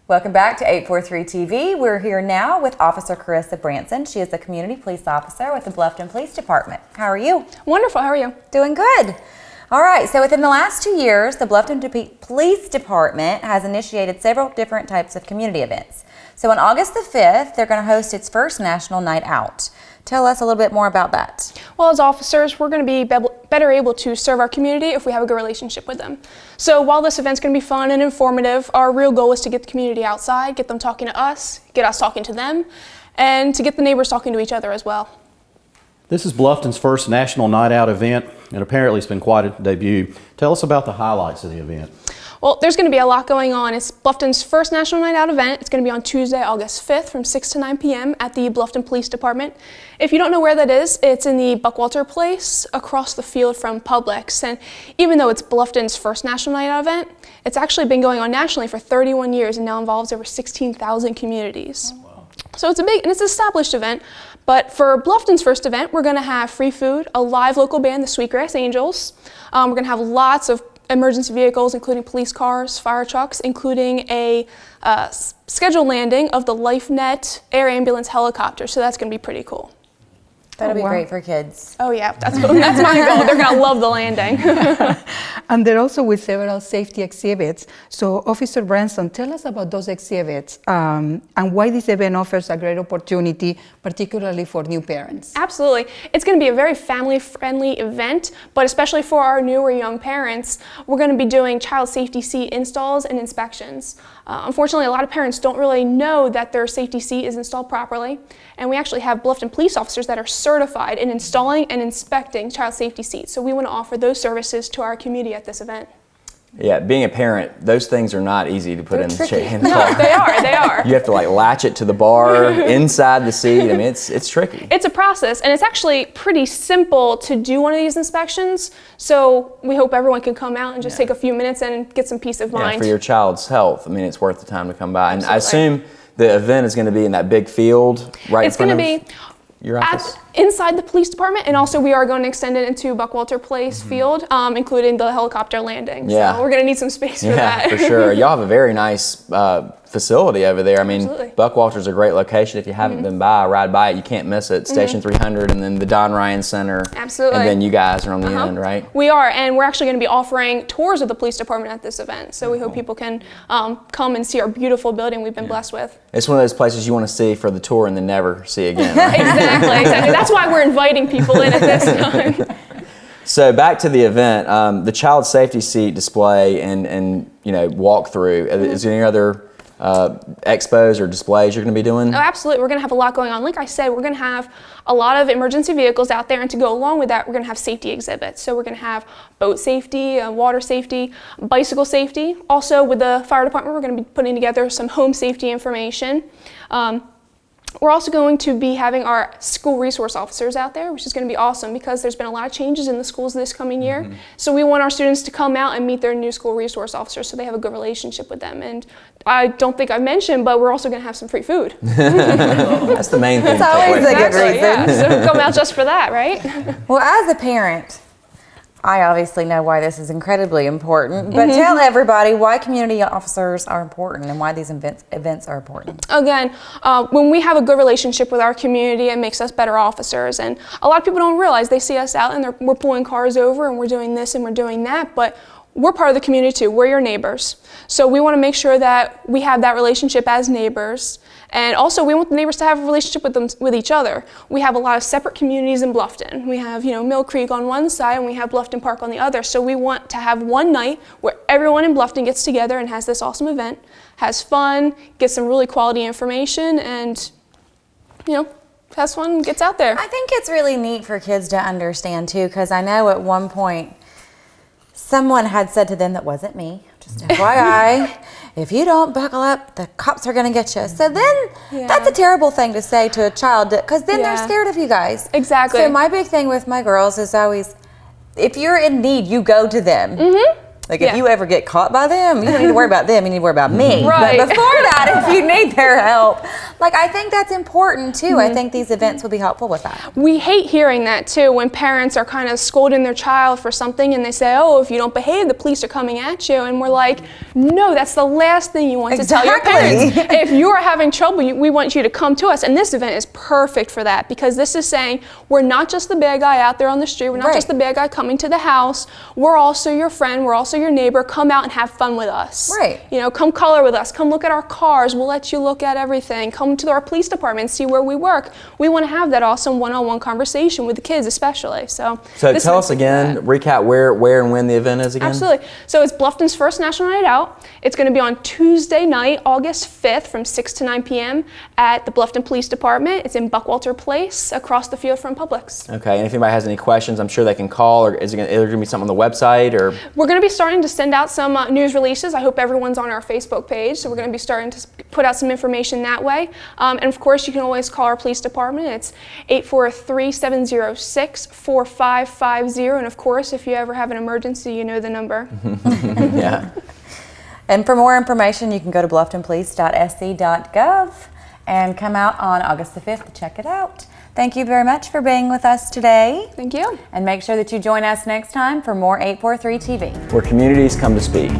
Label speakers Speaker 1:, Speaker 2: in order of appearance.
Speaker 1: Welcome back to 843 TV. We're here now with Officer Carissa Branson. She is a community police officer with the Bluffton Police Department. How are you?
Speaker 2: Wonderful. How are you?
Speaker 1: Doing good. All right, so within the last 2 years, the Bluffton Police Department has initiated several different types of community events. So on August the 5th, they're going to host its first National Night Out. Tell us a little bit more about that.
Speaker 2: Well, as officers, we're going to be better able to serve our community if we have a good relationship with them. So while this event's going to be fun and informative, our real goal is to get the community outside, get them talking to us, get us talking to them, and to get the neighbors talking to each other as well.
Speaker 3: This is Bluffton's first National Night Out event, and apparently it's been quite a debut. Tell us about the highlights of the event.
Speaker 2: Well, there's going to be a lot going on. It's Bluffton's first National Night Out event. It's going to be on Tuesday, August 5th from 6 to 9 p.m. at the Bluffton Police Department. If you don't know where that is, it's in the Buckwalter Place across the field from Publix. And even though it's Bluffton's first National Night Out event, it's actually been going on nationally for 31 years and now involves over 16,000 communities. Oh, wow. So it's a big and it's an established event. But for Bluffton's first event, we're going to have free food, a live local band, the Sweetgrass Angels. We're going to have lots of emergency vehicles, including police cars, fire trucks, including a scheduled landing of the LifeNet air ambulance helicopter. So that's going to be pretty cool.
Speaker 1: That'll be great for kids.
Speaker 2: Oh yeah, that's my goal. They're going to love the landing.
Speaker 4: And they're also with several safety exhibits. So Officer Branson, tell us about those exhibits and why this event offers a great opportunity, particularly for new parents.
Speaker 2: Absolutely. It's going to be a very family-friendly event, but especially for our new or young parents, we're going to be doing child safety seat installs and inspections. Unfortunately, a lot of parents don't really know that their safety seat is installed properly, and we actually have Bluffton police officers that are certified in installing and inspecting child safety seats. So we want to offer those services to our community at this event.
Speaker 5: Yeah, being a parent, those things are not easy to put in the car.
Speaker 2: No, they are.
Speaker 5: You have to like latch it to the bar inside the seat. I mean, it's tricky.
Speaker 2: It's a process, and it's actually pretty simple to do one of these inspections. So we hope everyone can come out and just take a few minutes and get some peace of mind.
Speaker 5: For your child's health, I mean, it's worth the time to come by. And
Speaker 2: Absolutely.
Speaker 5: I assume the event is going to be in that big field right in front of your office?
Speaker 2: Inside the police department, and also we are going to extend it into Buckwalter Place field, including the helicopter landing.
Speaker 5: Yeah.
Speaker 2: So we're going to need some space for that.
Speaker 5: Yeah, for sure. Y'all have a very nice facility over there. I mean,
Speaker 2: Absolutely.
Speaker 5: Buckwalter's a great location. If you haven't been by, ride by it. You can't miss it. Station 300 and then the Don Ryan Center.
Speaker 2: Absolutely.
Speaker 5: And then you guys are on the end, right?
Speaker 2: We are, and we're actually going to be offering tours of the police department at this event. So we hope people can come and see our beautiful building we've been blessed with.
Speaker 5: It's one of those places you want to see for the tour and then never see again. Right?
Speaker 2: Exactly. That's why we're inviting people in at this time.
Speaker 5: So back to the event, the child safety seat display and walkthrough. Is there any other expos or displays you're going to be doing?
Speaker 2: Oh, absolutely. We're going to have a lot going on. Like I said, we're going to have a lot of emergency vehicles out there, and to go along with that, we're going to have safety exhibits. So we're going to have boat safety, water safety, bicycle safety. Also, with the fire department, we're going to be putting together some home safety information. We're also going to be having our school resource officers out there, which is going to be awesome because there's been a lot of changes in the schools this coming year. So we want our students to come out and meet their new school resource officers so they have a good relationship with them. And I don't think I mentioned, but we're also going to have some free food.
Speaker 5: That's the main thing.
Speaker 1: That's always a good reason.
Speaker 2: Yeah, so come out just for that, right?
Speaker 1: Well, as a parent, I obviously know why this is incredibly important, but tell everybody why community officers are important and why these events are important.
Speaker 2: Again, when we have a good relationship with our community, it makes us better officers. And a lot of people don't realize, they see us out and we're pulling cars over and we're doing this and we're doing that, but we're part of the community too. We're your neighbors. So we want to make sure that we have that relationship as neighbors. And also we want the neighbors to have a relationship with each other. We have a lot of separate communities in Bluffton. We have, Mill Creek on one side and we have Bluffton Park on the other. So we want to have one night where everyone in Bluffton gets together and has this awesome event, has fun, gets some really quality information, and, has fun, gets out there.
Speaker 1: I think it's really neat for kids to understand too, because I know at one point someone had said to them, that wasn't me, just FYI, if you don't buckle up, the cops are going to get you. So then that's a terrible thing to say to a child, because then they're scared of you guys.
Speaker 2: Exactly.
Speaker 1: So my big thing with my girls is always, if you're in need, you go to them. Like if you ever get caught by them, you don't need to worry about them, you need to worry about me.
Speaker 2: Right.
Speaker 1: But before that, if you need their help, Like, I think that's important too. I think these events will be helpful with that.
Speaker 2: We hate hearing that too when parents are kind of scolding their child for something and they say, oh, if you don't behave, the police are coming at you. And we're like, no, that's the last thing you want to tell your parents. If you are having trouble, we want you to come to us. And this event is perfect for that, because this is saying we're not just the bad guy out there on the street. We're not just the bad guy coming to the house. We're also your friend. We're also your neighbor. Come out and have fun with us.
Speaker 1: Right.
Speaker 2: You know, come color with us. Come look at our cars. We'll let you look at everything. Come to our police department, see where we work. We want to have that awesome one-on-one conversation with the kids especially. So
Speaker 5: tell us again, recap where and when the event is again.
Speaker 2: Absolutely. So it's Bluffton's first National Night Out. It's going to be on Tuesday night, August 5th from 6 to 9 p.m. at the Bluffton Police Department. It's in Buckwalter Place across the field from Publix.
Speaker 5: Okay, and if anybody has any questions, I'm sure they can call, or is there going to be something on the website? Or
Speaker 2: we're going to be starting to send out some news releases. I hope everyone's on our Facebook page, so we're going to be starting to put out some information that way. And of course, you can always call our police department. It's 843-706-4550. And of course, if you ever have an emergency, you know the number.
Speaker 5: Yeah.
Speaker 1: And for more information, you can go to blufftonpolice.sc.gov and come out on August the 5th to check it out. Thank you very much for being with us today.
Speaker 2: Thank you.
Speaker 1: And make sure that you join us next time for more 843 TV.
Speaker 5: Where communities come to speak.